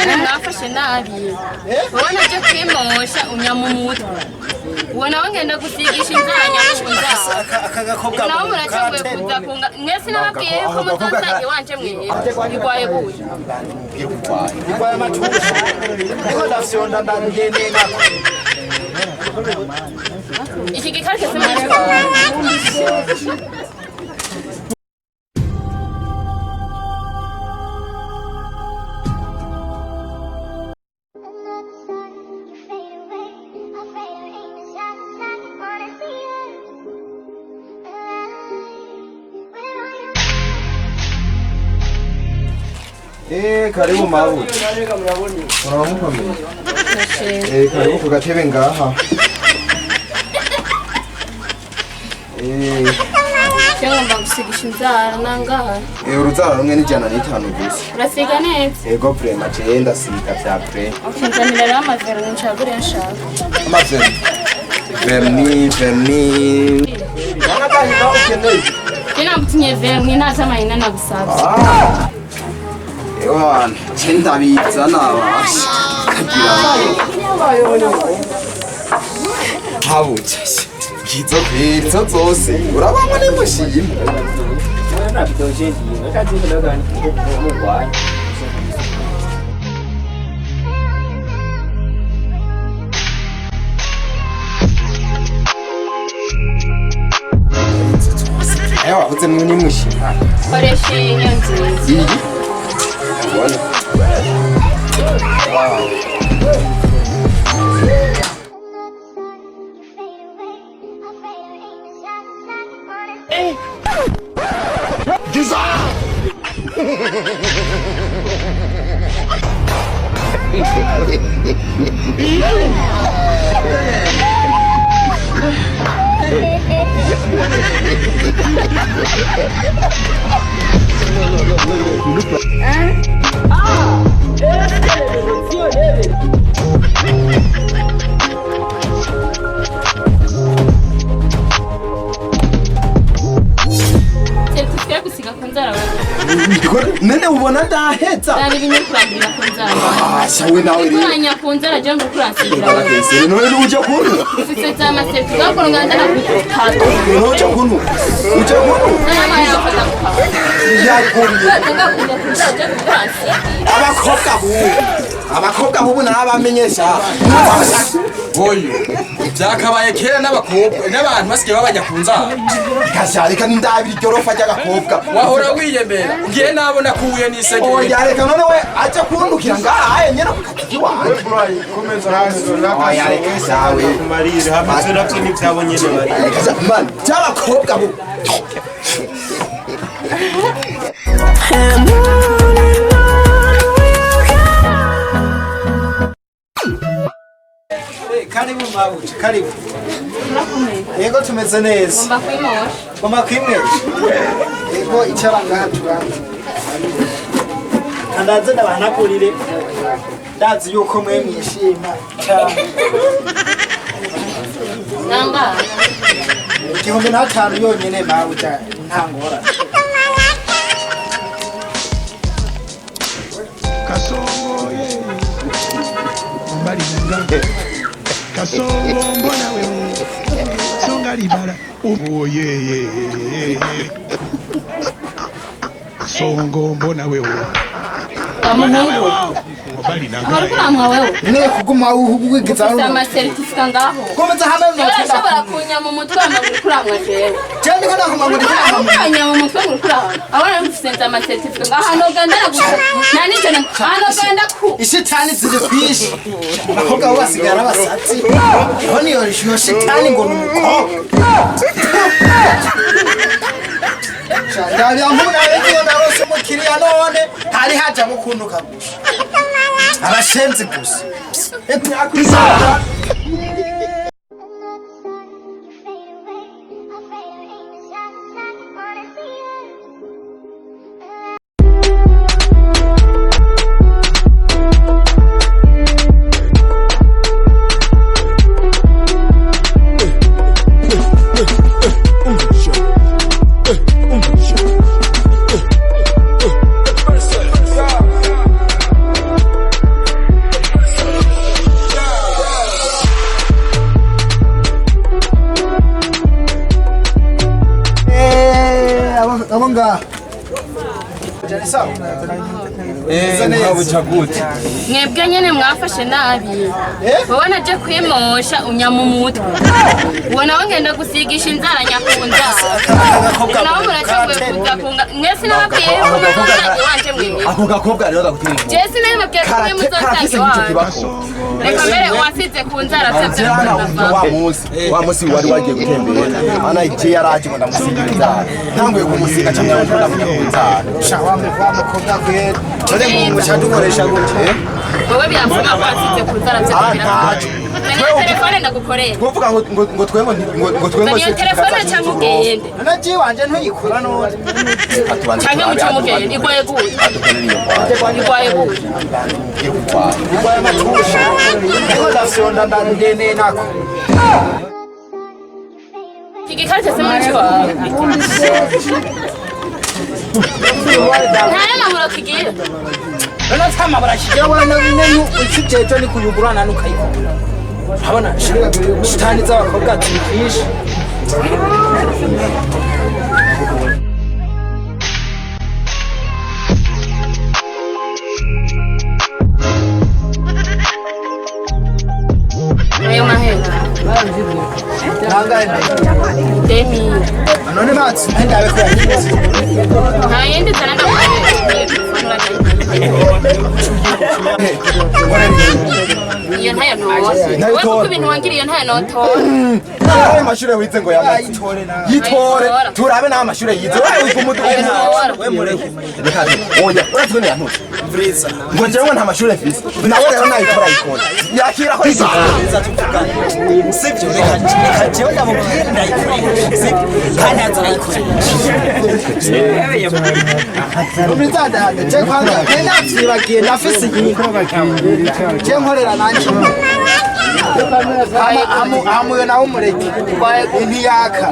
nyene mwafashe nabi ubona je kwimosha unyamumutwe ubona wangenda gusigisha inzara nyamukunza akagakobwa nawe muracaguye kuza kunga mwese nababwiye ko muzanzanye wanje mwiye igwaye buye igwaye amatusha niko ndafyonda ndagende nako iki gikarike se mwitwa karibu mabu. Uramukomeye. Karibu ku gatebe ngaha. cyangwa gusigisha inzara nangaha. Urutsara rumwe ni 105 gusa. Urasiga neza. Ego prema cyenda sika bya pre. Ukinzanira rero amavero nshagure nshaka. Amavero. Verni. Nagahi ba ukeneye. Kina mtinye verni naza mayina na busabye. Ewana, cyenda biza nabashi. Habuze. Gizo zose. Urabamo nemushima. na bitoje ndiye kazi ndoga n'umugwayi Ewa, wote mwenye mushima. Koresha inyanzi. Iyi. Ubona. Wow. Giza! Nene ubona ndaheza Dani binyekurambira kunzara shawe nawe rero Kuranya kunzara jango kuransigira Barakese none uje kuntu Ufite za maseti gakoro nganda na kutado Uje kuntu Nama yafata Yakunye Ngakunda kunzara jango kuransigira Abakobwa bubu nabamenyesha Boyo byakabaye kera n'abakobwa n'abantu basigaye babanyakunzara Kasharika ndabiri gorofa ry'agakobwa wahora wiyemera ugiye nabona kuye n'isege Oya reka none we aje kundukira ngaha nyene kukati wanje komeza hasi Oya reka sawe kumarire hameze navyo n'ivyabo nyene bari man cy'abakobwa bubu Karibu mabuji karibu Yego tumeze neza Ngomba kwimosha Ngomba kwimwesha Yego icara ngaha tubanza Kandaze ndabanakurire Ndazi yuko mwe mwishima cyane Nanga 1500 yonyene mabuji nta ngora Kasongo ye mbali nanga Kasongo mbona wewe songa libala ye Kasongo mbona wewe Amuhungu mbali nanga Harukuramwa wewe Nene kuguma uwigiza Ufite amasertifika ngaho Komeza hamwe Urashobora kunya mu mutwe amaguru kuramwa jewe Cyane ko nakumagura Ukanya mu mutwe nguru kuramwa Abana mufite amasertifika ngaho hano gandara gusa Nani jana hano ganda ku Ishitani ziri kwishi Abakobwa bo basigara basatsi Honi yo shitani ngo numukobwa Ndari amuna rero narose mukiriya none hari haja mukunduka gusa Abashenzi gusa Eti akwisara nga. mwebwe nyene mwafashe nabi wowe naje kwimosha unyamumutwe uwo nawe ngenda gusigisha inzara nyakunzara nawe muracaguye kuza kunga mwese nababwiye wanje mwimwe ako gakobwa rero gakutirije jesi nawe mubwiye kumwe muzotange wanje reka mbere wasize ku nzara vyavyo wa musi wari wagiye gutembera ana ije yaraje ngo ndamusiga inzara ntanguye kumusiga cyangwa ngo ndamusiga inzara Shawa mukobwa kwera. Dore mu cyadukoresha gute? wowe byamfuma ko wasize ku nzara vyavyo Nani telefone ndagukorera kuvuga ngo twemo ngo twemo Nani telefone cyangwa ugende Naji wanje ntuyikora none. cyangwa mucumugende igwaye gute igwaye gute Igwaye matusha. Niko ndafyonda ndandene nako. igikarita se muri wawe ntaya namuro kigira None tama barashigira wana binenu ikijeje ni kuyugurana nukayikora. Habona shitani z'abakobwa tifish. ayo mahera Nangaye. demi None batsi ndabe ko yagize. nta yindi nzara ndagukorera iyo ntayo ntoza wowe kuko ibintu wangira iyo ntayo notora ayo mashure wize ngo Yitore na. yitore turabe na mashure yize wewe kumuduka We mureke. oya uratwe ne yantu Brisa. ngo jewe nta mashure mfise nawe rero nayitora ikora yakira ko isa Brisa tuvugana. Sivyo reka jewe ndamubwira ndayikoresha. Sivyo kandi azayikoresha. Brisa dada je kwanga kenda vyibagiye ndafise igikorwa cyawe. Je nkorera nanje. Hamuyo nawe umureke. Ntiyaka.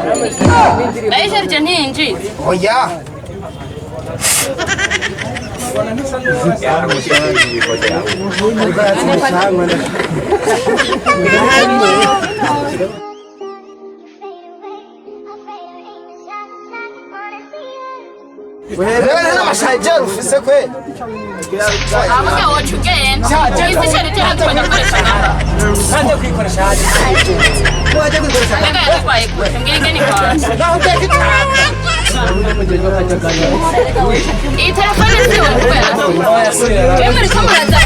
ndayisharije ntinji Oya. Wewe na mashaje ufise kwe. avuga woca ugenda isi sharije nagomba gukoresha namba Sanje kwikoresha haje. Waje kwikoresha. mbega yatwaye gute mbwira ingene ikora Naho utekitaka. iyi telefone siwe kubera jewe muriko muraza